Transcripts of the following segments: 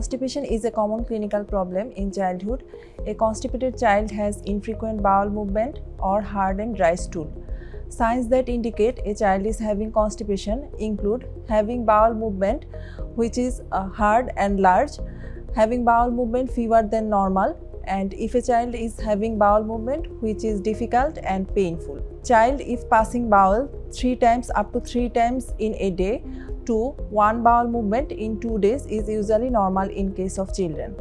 Constipation is a common clinical problem in childhood. A constipated child has infrequent bowel movement or hard and dry stool. Signs that indicate a child is having constipation include having bowel movement which is hard and large, having bowel movement fewer than normal, and if a child is having bowel movement which is difficult and painful. Child if passing bowel 3 times up to 3 times in a day to 1 bowel movement in 2 days is usually normal in case of children.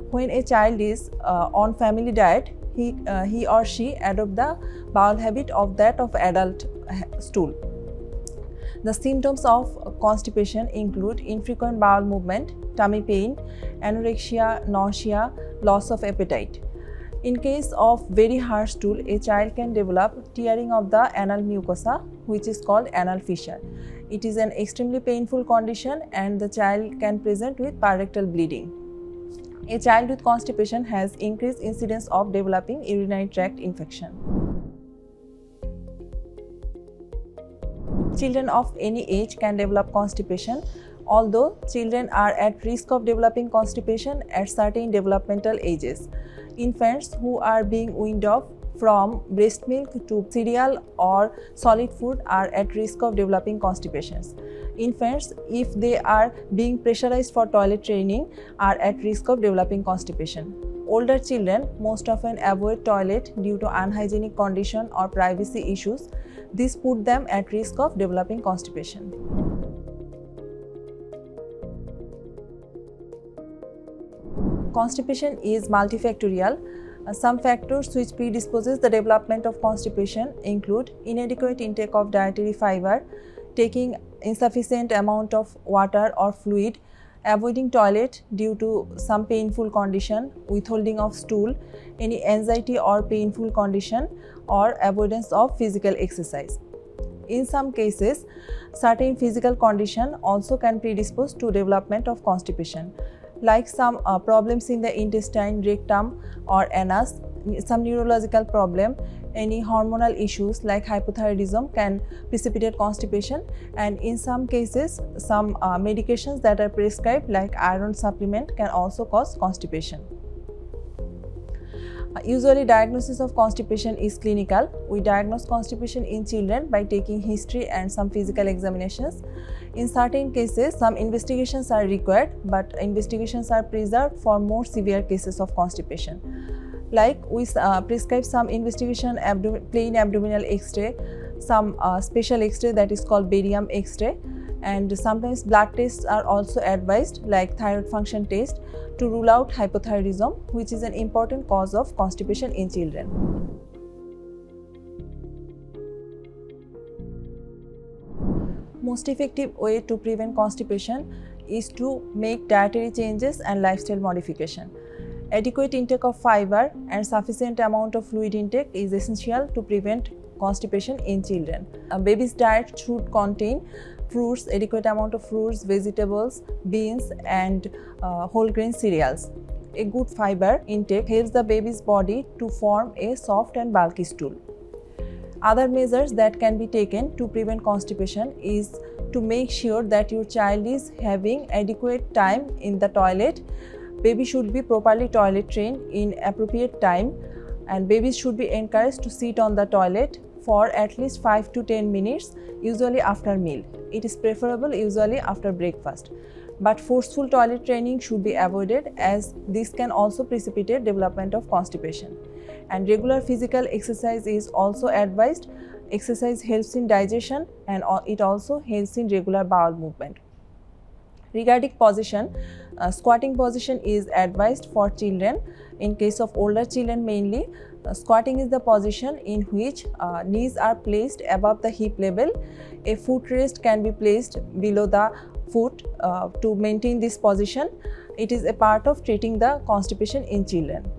When a child is on family diet, he or she adopt the bowel habit of that of adult stool. The symptoms of constipation include infrequent bowel movement, tummy pain, anorexia, nausea, loss of appetite. In case of very hard stool, a child can develop tearing of the anal mucosa, which is called anal fissure. It is an extremely painful condition and the child can present with parectal bleeding. A child with constipation has increased incidence of developing urinary tract infection. Children of any age can develop constipation, although children are at risk of developing constipation at certain developmental ages. Infants who are being weaned off from breast milk to cereal or solid food are at risk of developing constipations. Infants, if they are being pressurized for toilet training, are at risk of developing constipation. Older children most often avoid toilet due to unhygienic condition or privacy issues. This put them at risk of developing constipation. Constipation is multifactorial. Some factors which predisposes the development of constipation include inadequate intake of dietary fiber, taking insufficient amount of water or fluid, avoiding toilet due to some painful condition, withholding of stool, any anxiety or painful condition, or avoidance of physical exercise. In some cases, certain physical condition also can predispose to development of constipation, like some problems in the intestine, rectum or anus, some neurological problem, any hormonal issues like hypothyroidism can precipitate constipation, and in some cases some medications that are prescribed like iron supplement can also cause constipation. Usually diagnosis of constipation is clinical. We diagnose constipation in children by taking history and some physical examinations. In certain cases, some investigations are required, but investigations are preserved for more severe cases of constipation. Like we prescribe some investigation, plain abdominal X-ray, some special X-ray that is called barium X-ray, and sometimes blood tests are also advised like thyroid function test to rule out hypothyroidism, which is an important cause of constipation in children. Most effective way to prevent constipation is to make dietary changes and lifestyle modification. Adequate intake of fiber and sufficient amount of fluid intake is essential to prevent constipation in children. A baby's diet should contain fruits, adequate amount of fruits, vegetables, beans and whole grain cereals. A good fiber intake helps the baby's body to form a soft and bulky stool. Other measures that can be taken to prevent constipation is to make sure that your child is having adequate time in the toilet. Baby should be properly toilet trained in appropriate time, and babies should be encouraged to sit on the toilet for at least 5 to 10 minutes, usually after meal. It is preferable usually after breakfast. But forceful toilet training should be avoided, as this can also precipitate development of constipation. And regular physical exercise is also advised. Exercise helps in digestion and it also helps in regular bowel movement. Regarding position, squatting position is advised for children. In case of older children mainly, squatting is the position in which knees are placed above the hip level. A footrest can be placed below the foot to maintain this position. It is a part of treating the constipation in children.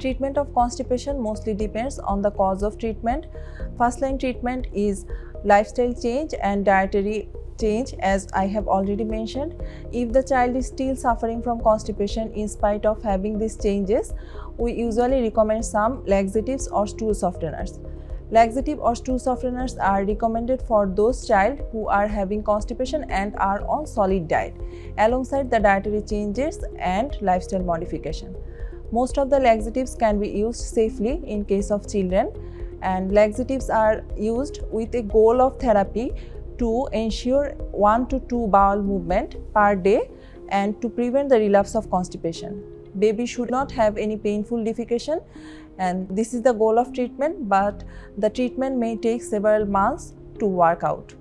Treatment of constipation mostly depends on the cause of treatment. First line treatment is lifestyle change and dietary change, as I have already mentioned. If the child is still suffering from constipation in spite of having these changes, we usually recommend some laxatives or stool softeners. Laxative or stool softeners are recommended for those children who are having constipation and are on solid diet, alongside the dietary changes and lifestyle modification. Most of the laxatives can be used safely in case of children, and laxatives are used with a goal of therapy to ensure 1 to 2 bowel movement per day and to prevent the relapse of constipation. Baby should not have any painful defecation, and this is the goal of treatment, but the treatment may take several months to work out.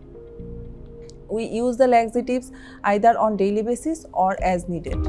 We use the laxatives either on daily basis or as needed.